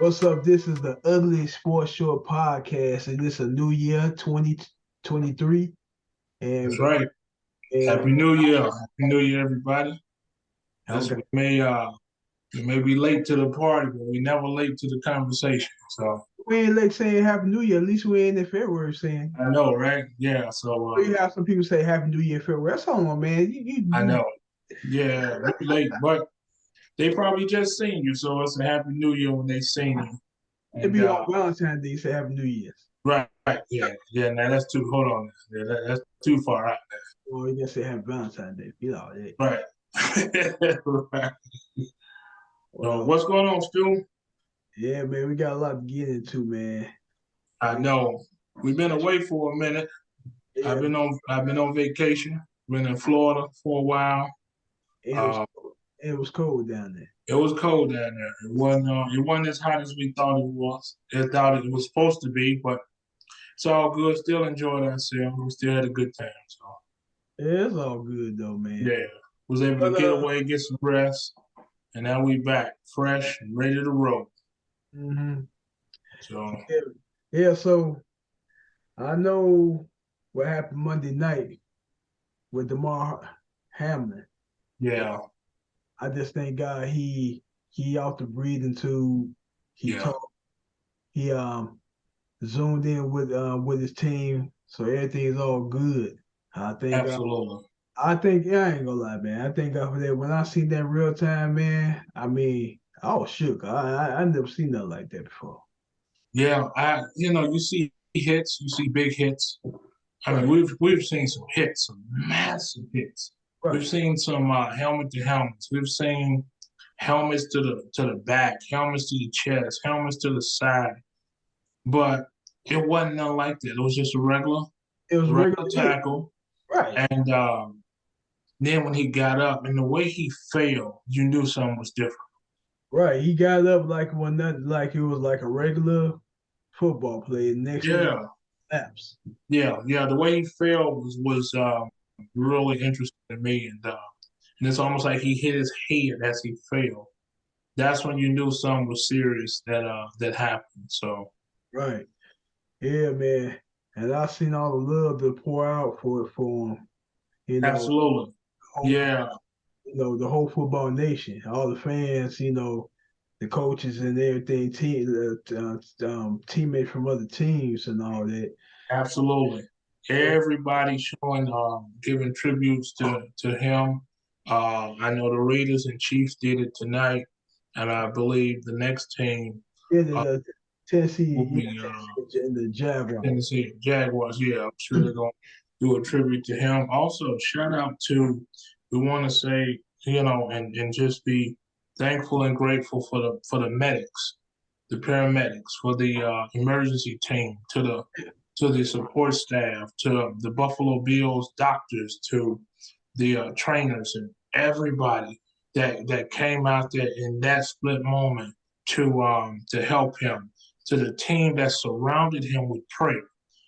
What's up? This is the Ugly Sports Short Podcast, and it's a new year, 2023. That's And right. and Happy New Year. Happy New Year, everybody. I Listen, got we may be late to the party, but we never late to the conversation. So we ain't like saying Happy New Year. At least we ain't in February saying. I know, right? Yeah. So You have some people say Happy New Year in February. That's all, man. I know. Yeah, we late, but they probably just seen you, so it's a Happy New Year when they seen you. it And be on Valentine's Day. Say Happy New Year. right, yeah, yeah. Now that's too. Hold on, yeah, that's too far out Or you just say Happy Valentine's Day. You know, yeah. there. Right. Right. So Well, what's going on, Stu? yeah, man. We got a lot to get into, man. I know we've been away for a minute. Yeah, I've been on vacation. Been in Florida for a while. it was Uh, it was cold down there. it was cold down there. It wasn't as hot as we thought it was. It thought it was supposed to be, but it's all good. Still enjoyed ourselves. We still had a good time. So Yeah, it's all good though, man. yeah, was able to But get away, get some rest, and now we back fresh and ready to roll. mhm. So Yeah, yeah. So I know what happened Monday night with Damar Hamlin. yeah, I just thank God he off the breathing tube. He yeah, talked. He zoomed in with his team, so everything's all good. I think absolutely. I ain't gonna lie, man. I thank God for that. When I seen that real time, man, I mean, I was shook. I never seen nothing like that before. Yeah, you see hits, you see big hits. I mean, Right, we've seen some hits, some massive hits. We've right. seen some helmet to helmets. We've seen helmets to the back, helmets to the chest, helmets to the side. But it wasn't nothing like that. It was just It was a regular regular hit. tackle. Right. And then when he got up and the way he fell, you knew something was different. Right. He got up like one nothing like it was like a regular football play. Next thing Yeah, snaps. yeah. The way he fell was really interesting to me, and it's almost like he hit his head as he fell. That's when you knew something was serious that happened. So Right. Yeah, man. And I seen all the love to pour out for him. You know, absolutely, whole yeah, the whole football nation, all the fans, the coaches and everything, teammates from other teams and all that. absolutely. Everybody showing giving tributes to him. I know the Raiders and Chiefs did it tonight, and I believe the next team Yeah, uh, the will Tennessee, be Tennessee and the Jaguars. Tennessee Jaguars. Yeah, I'm sure they're going to do a tribute to him. Also, shout out to we want to say and just be thankful and grateful for the medics, the paramedics, for the emergency team, to the support staff, to the Buffalo Bills doctors, to the trainers, and everybody that came out there in that split moment to help him, to the team that surrounded him with prayer.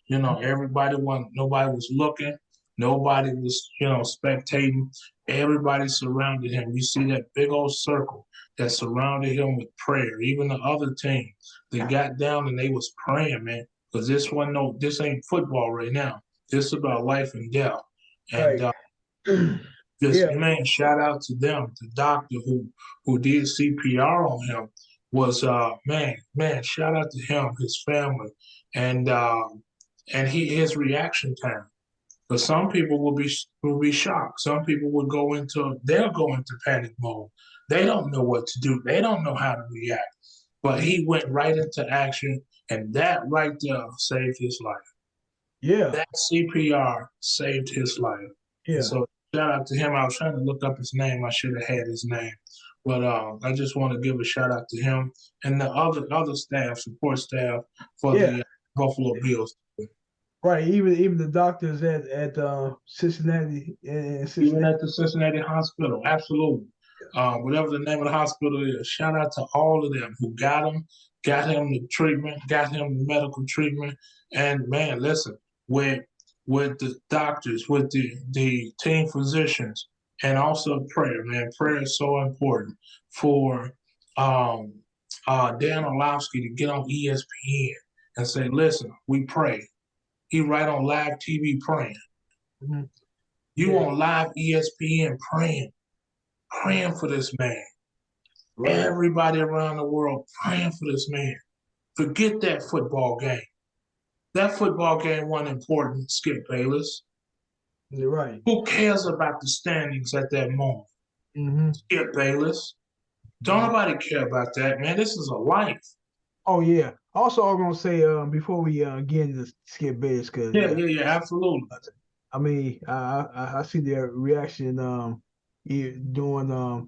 Nobody was looking, nobody was spectating. Everybody surrounded him. You see that big old circle that surrounded him with prayer. Even the other team, they got down and they was praying, man, because this ain't football right now. This is about life and death. And Right. just Yeah. man, shout out to them. The doctor who did CPR on him was man, shout out to him, his family, and his reaction time. But some people will be shocked. Some people they'll go into panic mode. They don't know what to do. They don't know how to react. But he went right into action, and that right there saved his life. Yeah. That CPR saved his life. And Yeah. so shout out to him. I was trying to look up his name. I should have had his name. But I just want to give a shout out to him and the other staff, support staff for Yeah. the Buffalo Bills. Right. Even the doctors at Cincinnati in Even Cincinnati. at the Cincinnati Hospital, absolutely. Whatever the name of the hospital is, shout out to all of them who got him the treatment, got him the medical treatment. And man, listen, with the doctors, with the team physicians, and also prayer, man. Prayer is so important for um, Dan Orlovsky to get on ESPN and say, "Listen, we pray." He right on live TV praying. Mm-hmm. You on live ESPN praying for this man. Right. Everybody around the world praying for this man. Forget that football game. That football game wasn't important, Skip Bayless. You're right. Who cares about the standings at that moment? Mm-hmm. Skip Bayless. Don't nobody care about that, man. This is a life. Oh yeah. Also, I'm gonna say before we get into Skip Bayless, because Yeah, absolutely. I mean, I see their reaction doing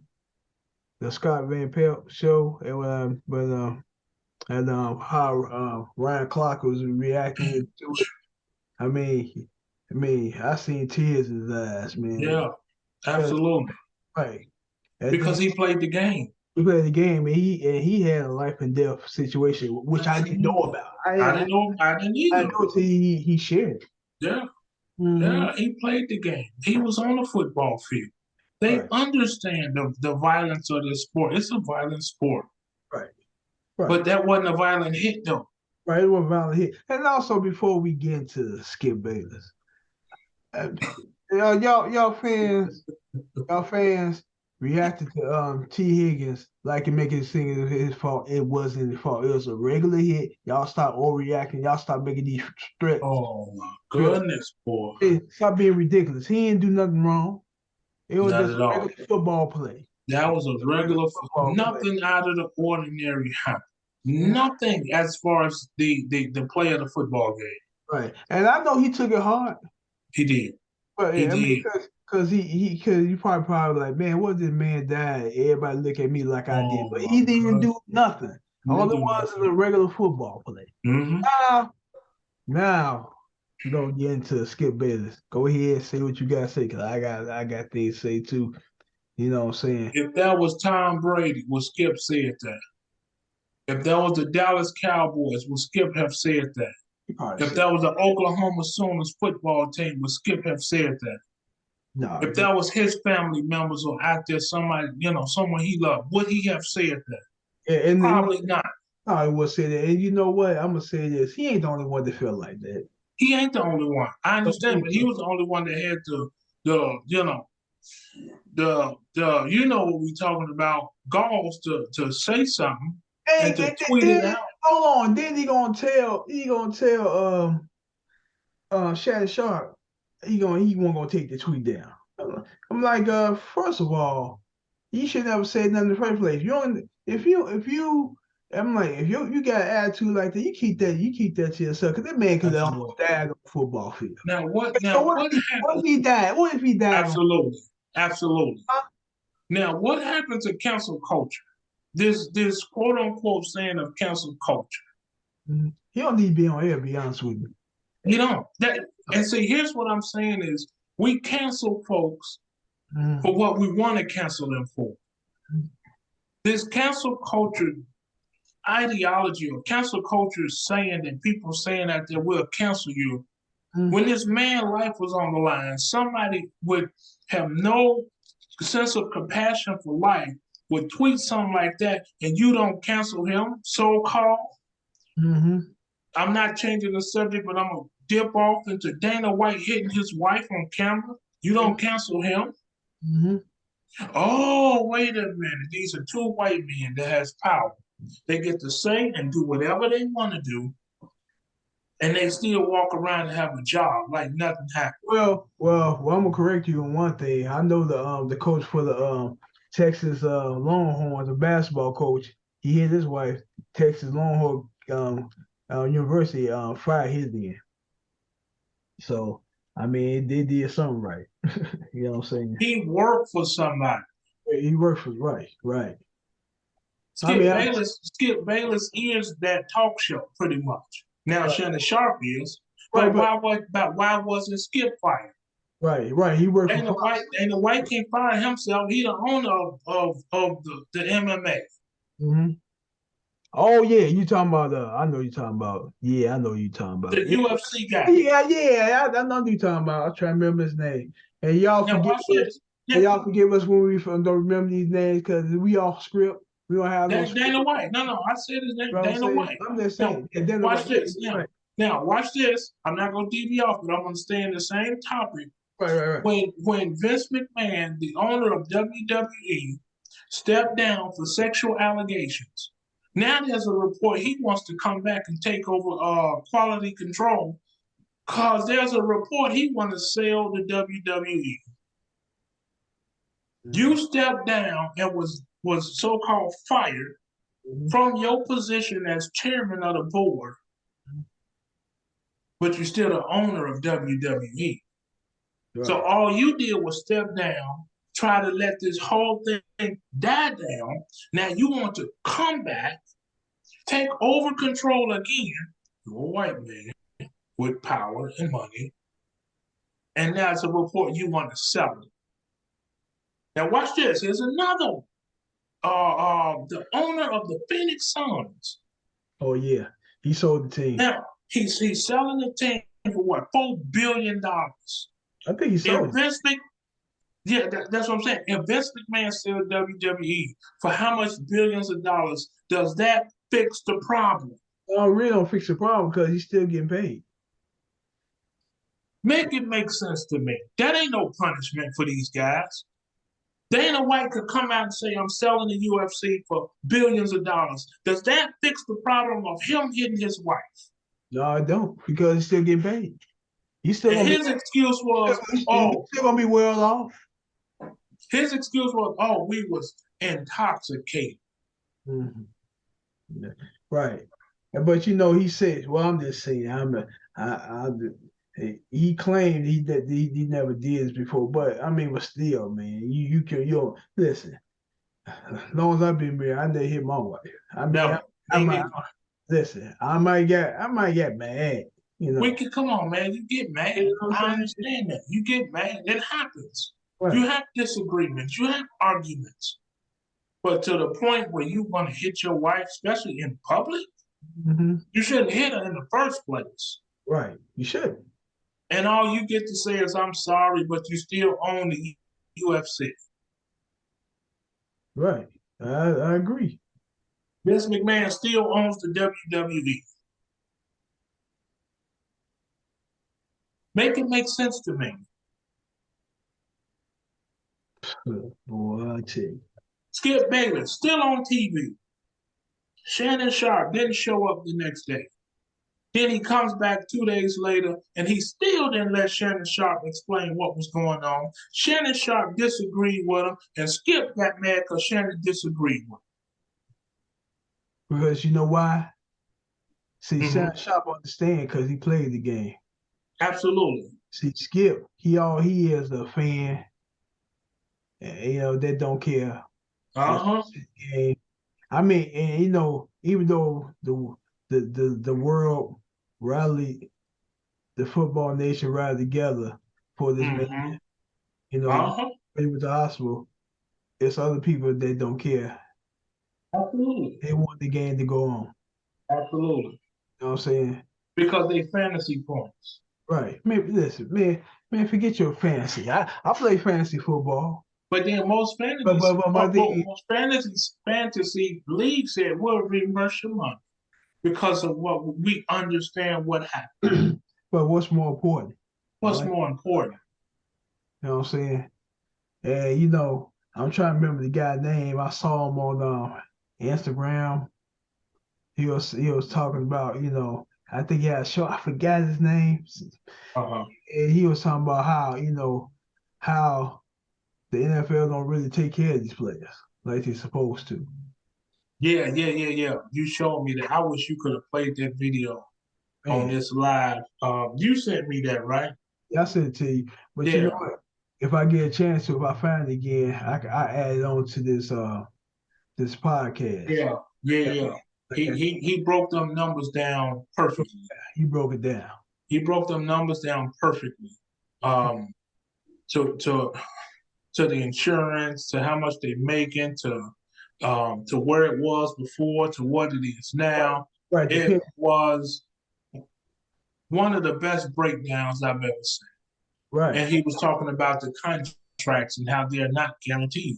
the Scott Van Pelt show, and how Ryan Clark was reacting to it. I mean, I seen tears in his eyes, man. Yeah, absolutely. Right. Because he played the game. He played the game, and he had a life and death situation, which I didn't know about. I didn't know either. I know until he shared it. Yeah. Mm-hmm. Yeah, he played the game. He was on the football field. They understand the violence of the sport. It's a violent sport. Right. But that wasn't a violent hit, though. Right, it was a violent hit. And also, before we get into Skip Bayless, y'all fans reacted to T. Higgins like it make it seem his fault. It wasn't his fault. It was a regular hit. Y'all stop overreacting. Y'all stop making these threats. Oh my goodness, boy! Stop being ridiculous. He didn't do nothing wrong. It was Not just a regular football play. That was a regular football nothing play. Out of the ordinary happened. Nothing as far as the play of the football game. Right, and I know he took it hard. He did. But he did. Because you probably like, man, what this man died? Everybody look at me like I did, but he didn't do nothing. All it was is a regular football play. Mm-hmm. Now we're gonna get into Skip Bayless. Go ahead, say what you gotta say, cause I got things to say too. You know what I'm saying? If that was Tom Brady, would Skip said that? If that was the Dallas Cowboys, would Skip have said that? If that was the Oklahoma Sooners football team, would Skip have said that? No. If that was his family members or out there, somebody, someone he loved, would he have said that? Yeah, probably not. I would say that. And you know what? I'm gonna say this. He ain't the only one that felt like that. He ain't the only one. I understand, but he was the only one that had what we talking about, galls to say something and to tweet it out. Hold on. Then he gonna tell Shannon Sharp he won't gonna take the tweet down. I'm like, first of all, you should never say nothing in the first place. If you got an attitude like that, you keep that to yourself, because that man could have almost died on the football field. What if he died? What if he died? Absolutely. Now, what happened to cancel culture? This quote unquote saying of cancel culture. He don't need to be on air, to be honest with you. You don't. And see, here's what I'm saying is we cancel folks for what we want to cancel them for. This cancel culture ideology or cancel culture is saying that people saying that they will cancel you. When this man's life was on the line, somebody would have no sense of compassion for life, would tweet something like that, and you don't cancel him, so-called. I'm not changing the subject, but I'm going to dip off into Dana White hitting his wife on camera. You don't cancel him. Oh, wait a minute. These are two white men that has power. They get to say and do whatever they want to do, and they still walk around and have a job like nothing happened. Well, I'm gonna correct you on one thing. I know the coach for the Texas Longhorns, the basketball coach. He hit his wife. Texas Longhorn University fired his man. So I mean, they did something right. You know what I'm saying? He worked for somebody. He worked for right. Skip Bayless is that talk show pretty much. Now Shannon Sharp is, but why wasn't Skip fired? Right. He worked for Fox. And the White can't fire himself. He's the owner of the MMA. Oh yeah, you talking about? I know you talking about. Yeah, I know you talking about the UFC guy. Yeah, I know you talking about. I'm trying to remember his name. And y'all forgive us when we don't remember these names, because we off script. We don't have no Dana White. No, I said his name, You know what I'm Dana saying? White. I'm just Now, saying. Yeah, Dana watch White. this. Right. Now, watch this. I'm not going to deviate off, but I'm going to stay in the same topic. Right. When Vince McMahon, the owner of WWE, stepped down for sexual allegations, now there's a report he wants to come back and take over quality control because there's a report he wants to sell the WWE. You stepped down and was so-called fired from your position as chairman of the board, but you're still the owner of WWE. Right. So all you did was step down, try to let this whole thing die down. Now you want to come back, take over control again. You're a white man with power and money, and now it's a report you want to sell it. Now watch this. Here's another one. The owner of the Phoenix Suns. Oh yeah, he sold the team. Now he's selling the team for what, $4 billion. I think he sold it. Yeah, that's what I'm saying. If Vince McMahon sold WWE for how much billions of dollars, does that fix the problem? No, really don't fix the problem because he's still getting paid. Make it make sense to me. That ain't no punishment for these guys. Dana White could come out and say, I'm selling the UFC for billions of dollars. Does that fix the problem of him hitting his wife? No, I don't, because he's still getting paid. He's still and his excuse was, he's still gonna be well off. His excuse was, we was intoxicated. Mm-hmm. Yeah. Right. But he said, well, I'm just saying, he claimed he never did this before, but I mean, but still, man, you don't listen. As long as I've been married, I never hit my wife. Listen, I might get mad. Come on, man. You get mad. I understand that. You get mad. It happens. Right. You have disagreements. You have arguments. But to the point where you want to hit your wife, especially in public, you shouldn't hit her in the first place. Right. You shouldn't. And all you get to say is, I'm sorry, but you still own the UFC. Right. I agree. Vince McMahon still owns the WWE. Make it make sense to me. Boy, I tell you. Skip Bayless, still on TV. Shannon Sharp didn't show up the next day. Then he comes back 2 days later, and he still didn't let Shannon Sharp explain what was going on. Shannon Sharp disagreed with him, and Skip got mad because Shannon disagreed with him. Because you know why? See, Shannon Sharp understands because he played the game. Absolutely. See, Skip, he is a fan, that don't care. I mean, and even though the world rallied, the football nation rallied together for this man, he was the hospital. It's other people that don't care. Absolutely. They want the game to go on. Absolutely. You know what I'm saying? Because they fantasy points. Right. Maybe listen, man, forget your fantasy. I play fantasy football. But then most fantasy leagues said we'll reimburse your money because of what we understand what happened. But what's more important? What's more important? You know what I'm saying? And I'm trying to remember the guy's name. I saw him on Instagram. He was talking about, I think he had a show. I forgot his name. And he was talking about how the NFL don't really take care of these players like they're supposed to. Yeah. You showed me that. I wish you could have played that video on this live. You sent me that, right? Yeah, I sent it to you. But you know what? If I get a chance to, if I find it again, I add it on to this podcast. Yeah. He broke them numbers down perfectly. He broke it down. He broke them numbers down perfectly. To the insurance, to how much they're making, to where it was before, to what it is now. Right. It was one of the best breakdowns I've ever seen. Right. And he was talking about the contracts and how they're not guaranteed.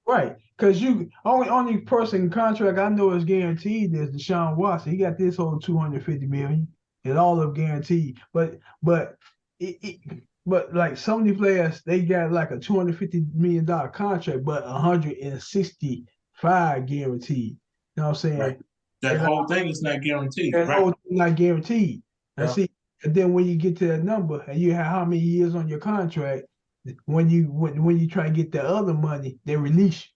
Right. Because you only person contract I know is guaranteed is Deshaun Watson. He got this whole 250 million and all of guaranteed. But like some of the players, they got like a $250 million contract, but 165 guaranteed. You know what I'm saying? Right. That And whole thing is not guaranteed. that Right. whole thing not guaranteed. And Yeah. see, and then when you get to that number and you have how many years on your contract, when you try to get the other money, they release you.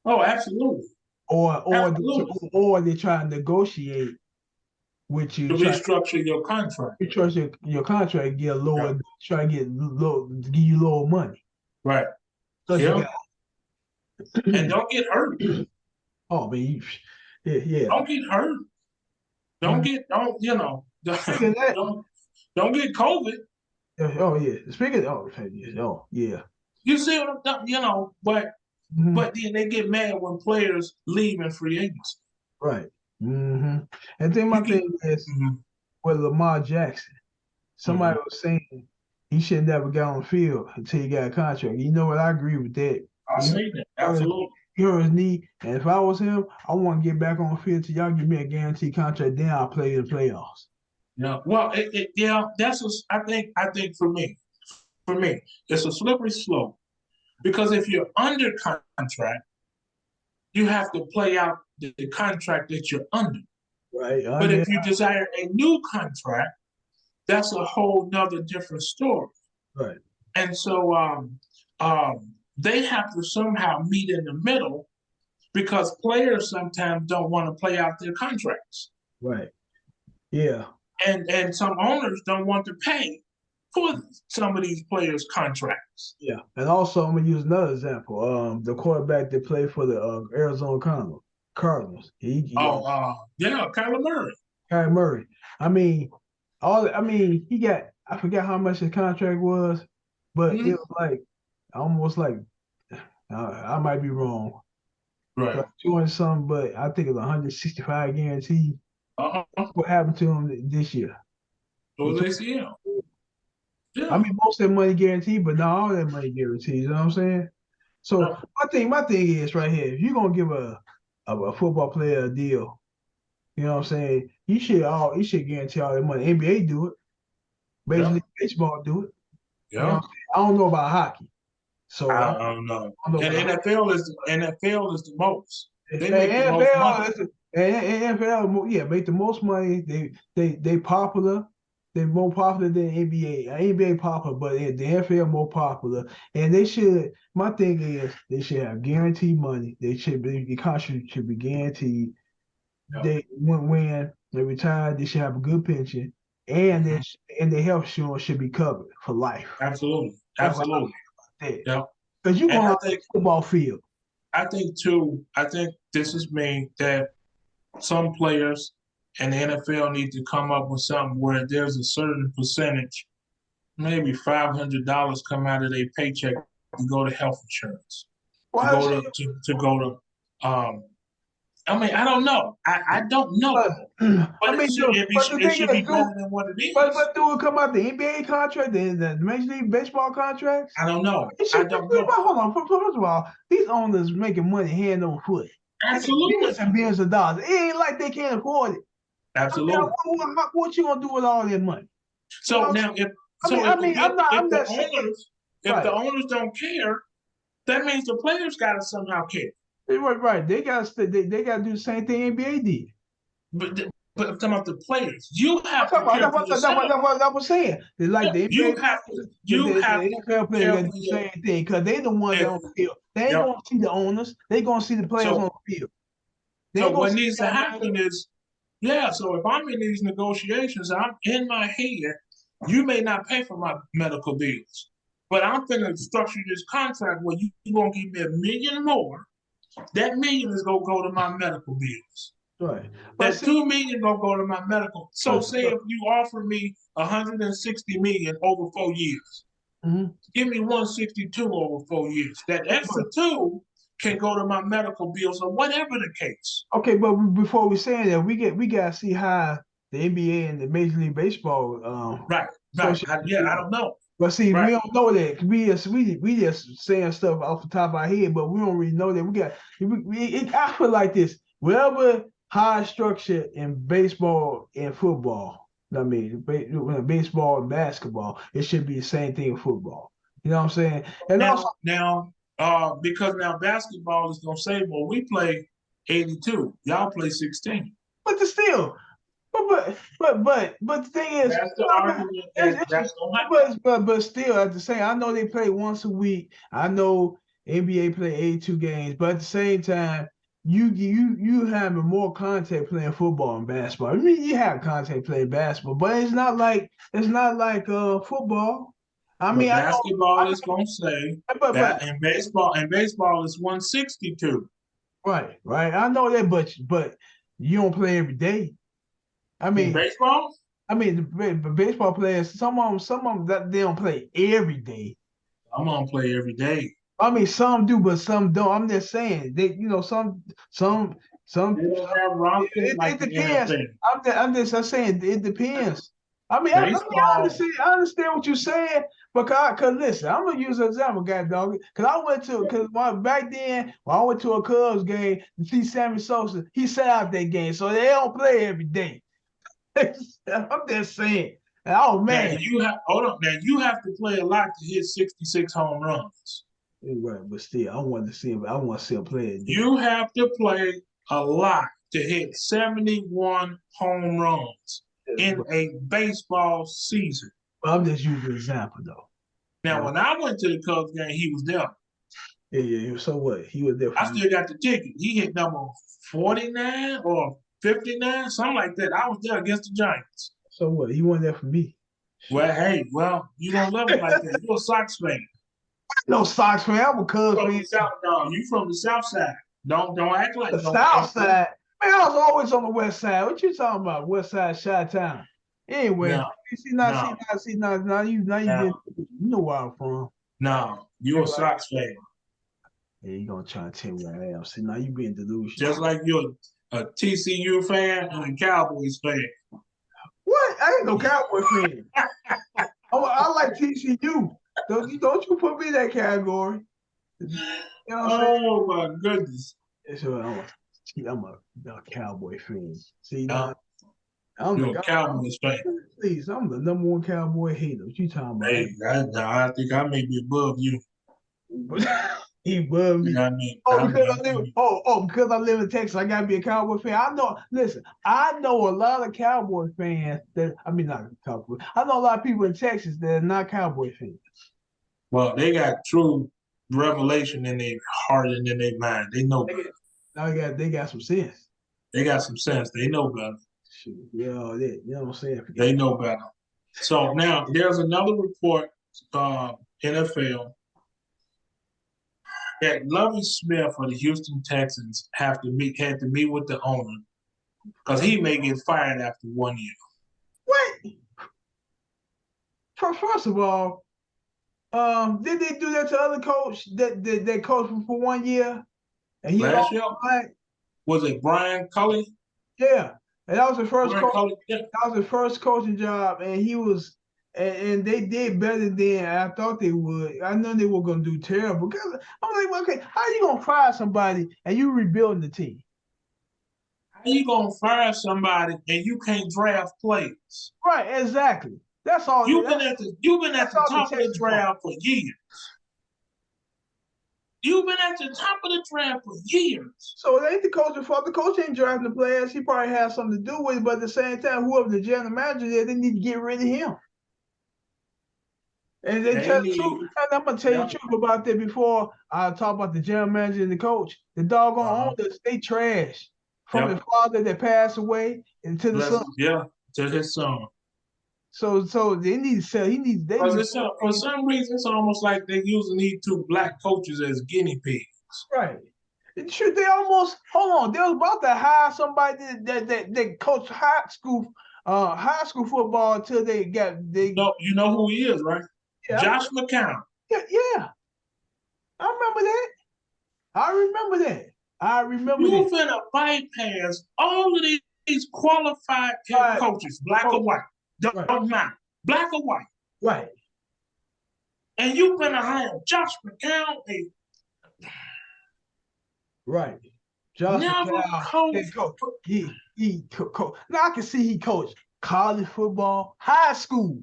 Oh, absolutely. Absolutely. Or they try to negotiate with you, To try restructure your contract. to trust your contract, get lower, Yeah. try to get low, give you lower money. Right. Plus Yeah. you And don't get hurt. oh man, yeah. Don't get hurt. Don't get don't Speaking of that, don't get COVID. oh yeah. Speaking of, oh yeah. You see what I'm but then they get mad when players leave in free agency. Right. And then my thing is with Lamar Jackson. Somebody was saying he should never get on the field until he got a contract. You know what? I agree with that. I see that. Absolutely. He hurt his knee, and if I was him, I want to get back on the field till y'all give me a guaranteed contract. Then I'll play in the playoffs. Yeah. Well, I think for me, it's a slippery slope because if you're under contract, you have to play out the contract that you're under. Right. But if you desire a new contract, that's a whole nother different story. Right. And so they have to somehow meet in the middle because players sometimes don't want to play out their contracts. Right. Yeah. And some owners don't want to pay for some of these players' contracts. Yeah. And also, I'm gonna use another example. The quarterback that played for the Arizona Cardinals. Kyler Murray. Kyler Murray. He got, I forgot how much his contract was, but it was like almost like I might be wrong. Right. Like 200 something, but I think it's 165 guaranteed. What happened to him this year? Yeah. I mean, most of that money guaranteed, but not all that money guaranteed. You know what I'm saying? So my thing is right here. If you're gonna give a football player a deal, you know what I'm saying? You should guarantee all that money. NBA do it. Major League Baseball do it. Yeah. You know I don't know about hockey. So I don't know. And NFL is the most. They make the NFL, most money. NFL, make the most money. They popular. They're more popular than NBA. NBA popular, but the NFL more popular. And they should. My thing is, they should have guaranteed money. The contract should be guaranteed. Yeah. They when they retire, they should have a good pension, and their health insurance should be covered for life. Absolutely. Yeah. Because you want to football field. I think this is me that some players and the NFL need to come up with something where there's a certain percentage, maybe $500 come out of their paycheck to go to health insurance. I don't know. I don't know. But it should be better than what it is. But do it come out the NBA contract, the Major League Baseball contracts? I don't know. I don't know. Hold on. First of all, these owners making money hand over foot. Absolutely. Billions and billions of dollars. It ain't like they can't afford it. Absolutely. What you gonna do with all that money? So now, if the owners don't care, that means the players got to somehow care. Right. They got to do the same thing NBA did. But I'm talking about the players. You have to care for yourself. That's what I was saying. It's like the NBA, the NFL players got to do the same thing because they the ones on the field. They ain't gonna see the owners. They gonna see the players on the field. So what needs to happen is, so if I'm in these negotiations, I'm in my head, you may not pay for my medical bills, but I'm going to structure this contract where you're going to give me $1 million more. That $1 million is going to go to my medical bills. Right. That $2 million going to go to my medical. So say if you offer me $160 million over 4 years, give me $162 over 4 years. That extra $2 can go to my medical bills or whatever the case. Okay, but before we say that, we gotta see how the NBA and the Major League Baseball right. I don't know. But see, we Right. don't know that. We just saying stuff off the top of our head, but we don't really know that. I feel like this. Whatever high structure in baseball and football, I mean, baseball and basketball, it should be the same thing in football. You know what I'm saying? And also, Because now basketball is gonna say, well, we play 82, y'all play 16. but still, but the thing is, That's the argument that's gonna happen. but still at the same, I know they play once a week. I know NBA play 82 games, but at the same time, you having more contact playing football and basketball. I mean, you have contact playing basketball, but it's not like football. I But mean, basketball is gonna say but that, and baseball is 162. right. I know that, but you don't play every day. I In mean, baseball, the baseball players, some of them that they don't play every day. I'm gonna play every day. I mean, some do, but some don't. I'm just saying they, some. They don't have rosters It like the depends. NFL. I'm saying it depends. I Baseball, understand what you're saying, cause listen, I'm gonna use an example, guy dog. Cause back then when I went to a Cubs game to see Sammy Sosa, he sat out that game, so they don't play every day. I'm just saying. Oh now man. you have hold on. Now you have to play a lot to hit 66 home runs. Right, but still, I want to see him. I want to see him play it. You have to play a lot to hit 71 home runs in a baseball season. I'm just using an example though. Now, when I went to the Cubs game, he was there. Yeah. So what? He was there. I still got the ticket. He hit number 49 or 59, something like that. I was there against the Giants. So what? He wasn't there for me. Well, hey, you don't love it like that. You're a Sox fan. No Sox fan. I'm a Cubs From fan. the South, no, you from the South Side. Don't act like the South Side. Man, I was always on the West Side. What you talking about? West Side, Chi-Town. Anyway, no, now you know where I'm from. No, you're a Sox fan. Yeah, you gonna try to tell me I am. See, now you being delusional. Just like you're a TCU fan and a Cowboys fan. What? I ain't no Cowboy fan. I like TCU. Don't you put me in that category? You know what I'm saying? Oh my goodness! So I'm a Cowboy fan. See, no, I'm you're a Cowboys fan. Please, I'm the number one Cowboy hater. What you talking about? Hey, I think I may be above you. He above me. You know what I mean? Because I live in Texas, I gotta be a Cowboy fan. I know a lot of Cowboy fans not Cowboy. I know a lot of people in Texas that are not Cowboy fans. Well, they got true revelation in their heart and in their mind. They know better. They got some sense. They got some sense. They know better. Shoot. You know what I'm saying? They know better. So now there's another report, NFL, that Lovie Smith for the Houston Texans had to meet with the owner because he may get fired after 1 year. What? First of all, did they do that to other coach that coached for 1 year? And he last year? Was it Brian Cully? Yeah. And that was the first yeah. That was his first coaching job, and he was and they did better than I thought they would. I know they were gonna do terrible. Because I'm like, okay, how are you gonna fire somebody and you rebuilding the team? How you gonna fire somebody and you can't draft players? Right, exactly. That's all. You've been at the top of the draft for years. You've been at the top of the draft for years. So it ain't the coach's fault. The coach ain't drafting the players. He probably has something to do with it. But at the same time, whoever the general manager is, they need to get rid of him. And they tell the truth. And I'm gonna tell you the truth about that before I talk about the general manager and the coach. The doggone owners, they trash. From his father that passed away and to the son. Yeah, to his son. So they need to sell. For some reason, it's almost like they're using these two black coaches as guinea pigs. Right. Shoot, they almost hold on. They was about to hire somebody that coached high school football until they got No, you know who he is, right? Yeah, Josh McCown. Yeah. I remember that. You're finna bypass all of these qualified head coaches, black or white. Don't matter. Black or white. Right. And you finna hire Josh McCown, a Right. Josh never McCown, coach. head coach. Now I can see he coached college football, high school.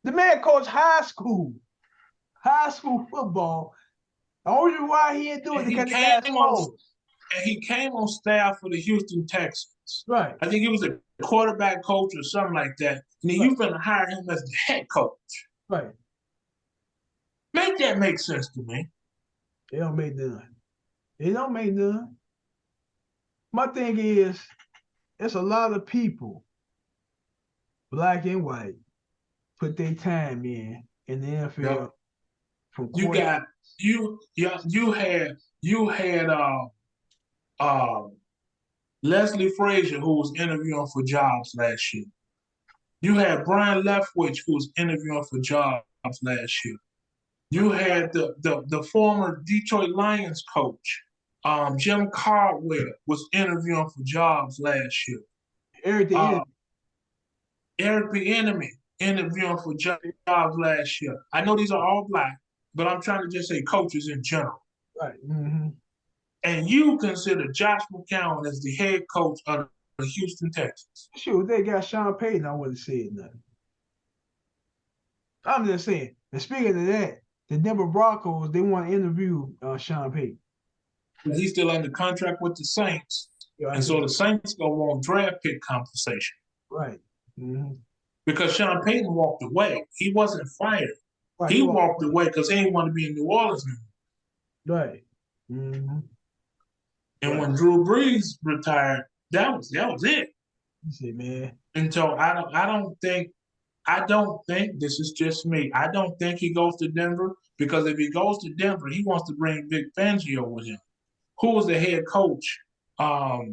The man coached high school football. The only reason why he ain't doing And it because he got exposed. he came on staff for the Houston Texans. Right. I think he was a quarterback coach or something like that. And then you finna hire him as the head coach. Right. Make that make sense to me. It don't make none. It don't make none. My thing is, it's a lot of people, black and white, put their time in the NFL Yep. from You quarter. got you had Leslie Frazier who was interviewing for jobs last year. You had Brian Leftwich who was interviewing for jobs last year. You had the former Detroit Lions coach, Jim Caldwell, was interviewing for jobs last year. Eric the Enemy. Eric Bieniemy interviewing for jobs last year. I know these are all black, but I'm trying to just say coaches in general. Right. Mm-hmm. And you consider Josh McCown as the head coach of the Houston Texans. Shoot, they got Sean Payton. I wouldn't say nothing. I'm just saying. And speaking of that, the Denver Broncos, they want to interview Sean Payton. He's still under contract with the Saints. Yeah, and so the Saints go on draft pick compensation. Right. Mm-hmm. Because Sean Payton walked away. He wasn't fired. Right. He walked away because he didn't want to be in New Orleans anymore. Right. Mm-hmm. And when Drew Brees retired, that was it. You see, man. And so I don't think this is just me. I don't think he goes to Denver because if he goes to Denver, he wants to bring Vic Fangio with him, who was the head coach for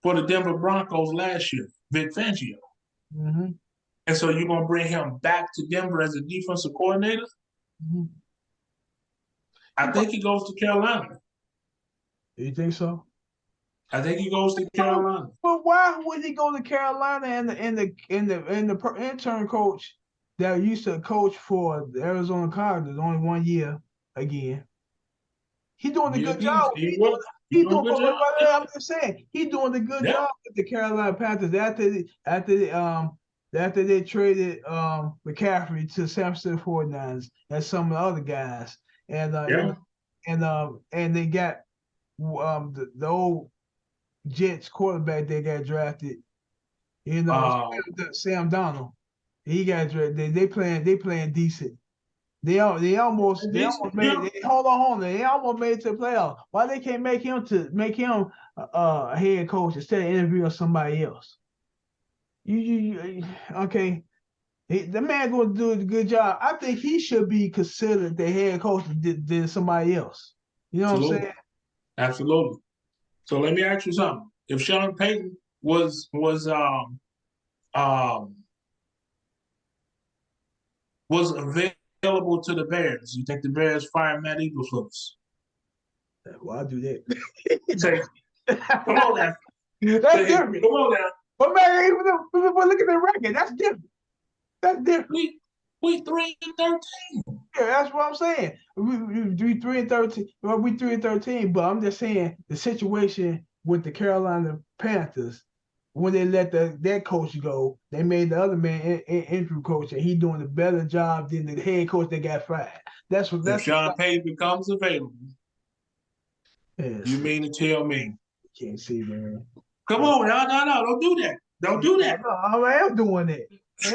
the Denver Broncos last year, Vic Fangio. Mm-hmm. And so you're gonna bring him back to Denver as a defensive coordinator? Mm-hmm. I think he goes to Carolina. You think so? I think he goes to Carolina. But why would he go to Carolina and the intern coach that used to coach for the Arizona Cardinals only 1 year again? He doing a good job. He doing a good job. I'm just saying, he doing a good job with the Carolina Panthers after they traded McCaffrey to San Francisco 49ers and some of the other guys. And they got the old Jets quarterback they got drafted, Sam Donald. He got drafted. They playing decent. They almost made hold on. They almost made it to the playoffs. Why they can't make him a head coach instead of interviewing somebody else? Okay. The man going to do a good job. I think he should be considered the head coach than somebody else. You know what I'm saying? Absolutely. So let me ask you something. If Sean Payton was available to the Bears, you think the Bears fire Matt Eberflus? Well, I'll do that. Say, come on now. That's different. Come on now. But man, look at the record. That's different. That's different. We 3-13. Yeah, that's what I'm saying. We 3-13. Well, we 3-13. But I'm just saying the situation with the Carolina Panthers when they let that coach go, they made the other man interim coach, and he doing a better job than the head coach that got fired. That's if Sean Payton becomes available. Yes. You mean to tell me? Can't see, man. Come on, no, don't do that. Don't do that. No, I am doing that. If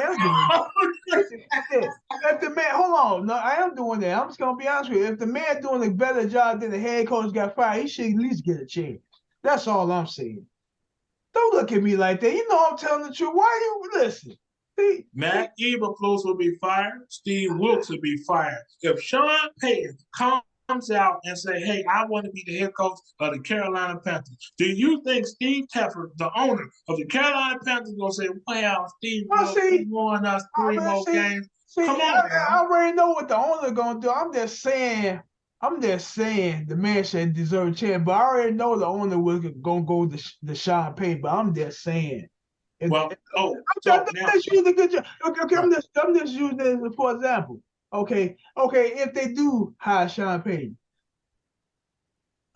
the man, hold on, no, I am doing that. I'm just gonna be honest with you. If the man doing a better job than the head coach got fired, he should at least get a chance. That's all I'm saying. Don't look at me like that. You know I'm telling the truth. Why you listen? Matt Eberflus will be fired. Steve Wilkes will be fired. If Sean Payton comes out and say, "Hey, I want to be the head coach of the Carolina Panthers," do you think Steve Teffer, the owner of the Carolina Panthers, gonna say, "Wow, Steve Wilkes won us 3 more games"? Come on, I already know what the owner gonna do. I'm just saying the man should deserve a chance. But I already know the owner was gonna go to Sean Payton. But I'm just saying. I'm just using a good job. Okay, I'm just using this for example. Okay, if they do hire Sean Payton,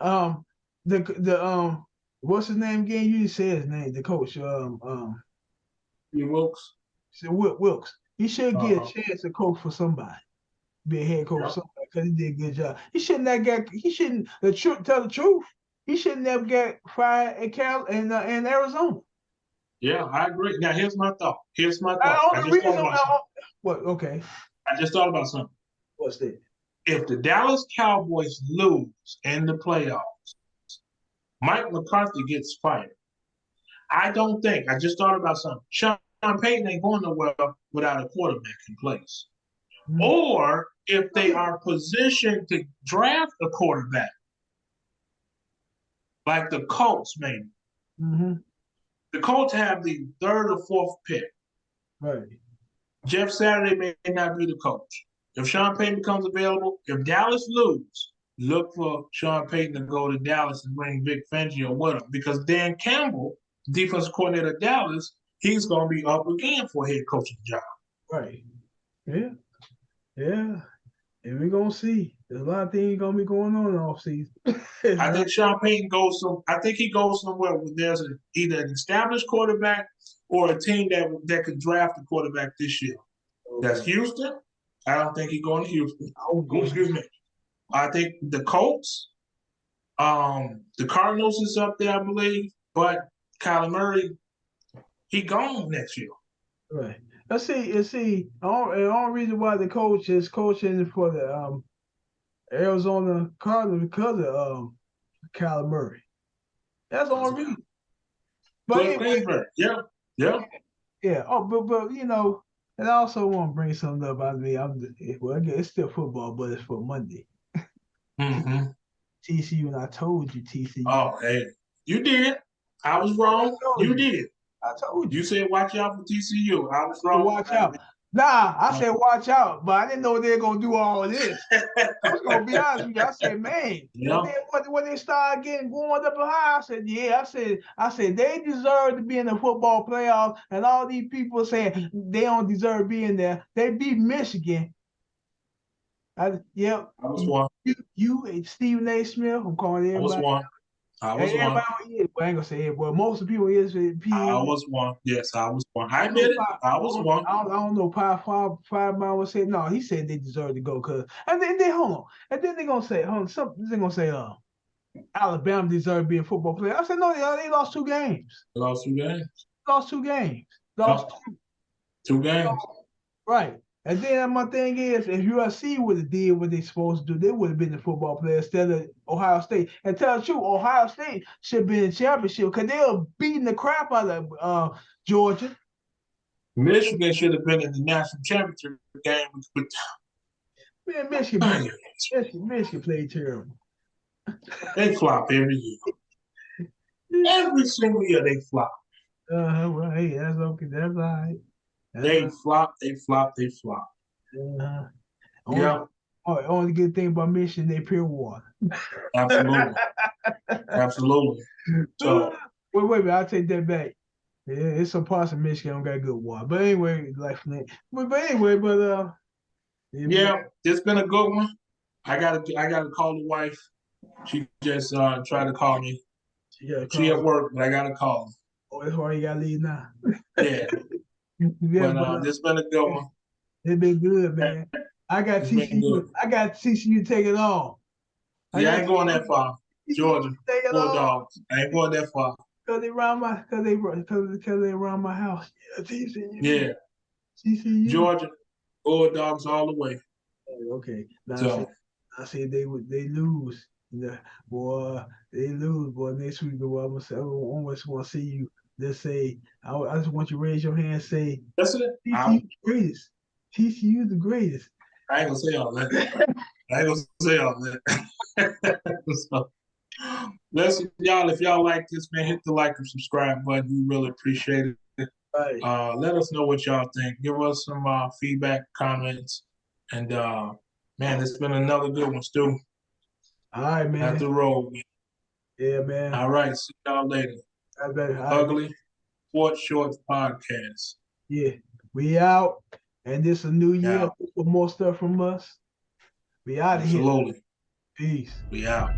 um, the what's his name again? You didn't say his name. The coach, You Wilkes. said Wilkes. He should get a Uh-huh. chance to coach for somebody, be a head coach for Yep. somebody, because he did a good job. He shouldn't have got. He shouldn't. Tell the truth. He shouldn't have got fired in Arizona. Yeah, I agree. Now here's my thought. Here's my The thought. I only just thought reason. about something. What? Okay. I just thought about something. What's that? If the Dallas Cowboys lose in the playoffs, Mike McCarthy gets fired. I don't think. I just thought about something. Sean Payton ain't going nowhere without a quarterback in place. Mm-hmm. Or if they are positioned to draft a quarterback, like the Colts, maybe. Mm-hmm. The Colts have the third or fourth pick. Right. Jeff Saturday may not be the coach. If Sean Payton becomes available, if Dallas lose, look for Sean Payton to go to Dallas and bring Vic Fangio with him, because Dan Campbell, defensive coordinator of Dallas, he's going to be up again for a head coaching job. Right. Yeah. Yeah. And we're gonna see. There's a lot of things gonna be going on in the offseason. I think Sean Payton goes I think he goes somewhere where there's either an established quarterback or a team that could draft a quarterback this year. That's Houston. I don't think he's going to Houston. Excuse me. I think the Colts, the Cardinals is up there, I believe, but Kyler Murray, he gone next year. Right. Let's see. The only reason why the coach is coaching for the Arizona Cardinals because of Kyler Murray. That's the only reason. But anyway, yeah. yeah. Oh, but you know, and I also want to bring something up. I mean, again, it's still football, but it's for Monday. Mm-hmm. TCU, and I told you TCU. Oh, hey, you did. I was wrong. You did. I told you. You said watch out for TCU. I was wrong. Watch out. Nah, I said watch out, but I didn't know they were gonna do all of this. I was gonna be honest with you. I said, man, yeah. And then when they started getting going up high, I said, yeah, I said they deserve to be in the football playoffs, and all these people saying they don't deserve to be in there. They beat Michigan. I was one. You Stephen A. Smith. I'm calling everybody. I was one. I ain't gonna say it, but most of the people is I was one. Yes, I was one. I admit it. I was one. I don't know. Five mile was saying no. He said they deserve to go and then they hold on, and then they're gonna say they're gonna say Alabama deserve to be a football player. I said no, they lost 2 games. Lost 2 games. Lost 2 games. Lost 2 games. Right. And then my thing is, if USC would have did what they supposed to do, they would have been the football player instead of Ohio State. And tell the truth, Ohio State should be in the championship because they were beating the crap out of Georgia. Michigan should have been in the national championship game. Man, Michigan played terrible. They flop every year. Every single year they flop. Well, hey, that's okay. That's all right. They flop. Yeah. Only good thing about Michigan, they pure water. Absolutely. So wait, I'll take that back. Yeah, it's some parts of Michigan don't got good water. But anyway, yeah, it's been a good one. I gotta call the wife. She just tried to call me. She at work, but I gotta call her. Oh, that's why you gotta leave now. Yeah. But this been a good one. It's been good, man. I got TCU. I got TCU take it all. I ain't going that far. Georgia Bulldogs. I ain't going that far. Cause they around my house. Yeah, TCU. Yeah. TCU. Georgia Bulldogs all the way. Okay. Now I said they lose. Boy, they lose. Boy, next week, boy, I'm almost want to see you. Let's say I just want you to raise your hand and say that's it. TCU the greatest. TCU the greatest. I ain't gonna say all that. So, listen, y'all, if y'all like this, man, hit the like and subscribe button. We really appreciate it. Right. Let us know what y'all think. Give us some feedback, comments, and man, it's been another good one, Stu. All right, man. At the road. Yeah, man. All right, see y'all later. Ugly Sports Shorts Podcast. Yeah, we out. And this a new year Yeah, for more stuff from us. We out of here. absolutely. Peace. We out.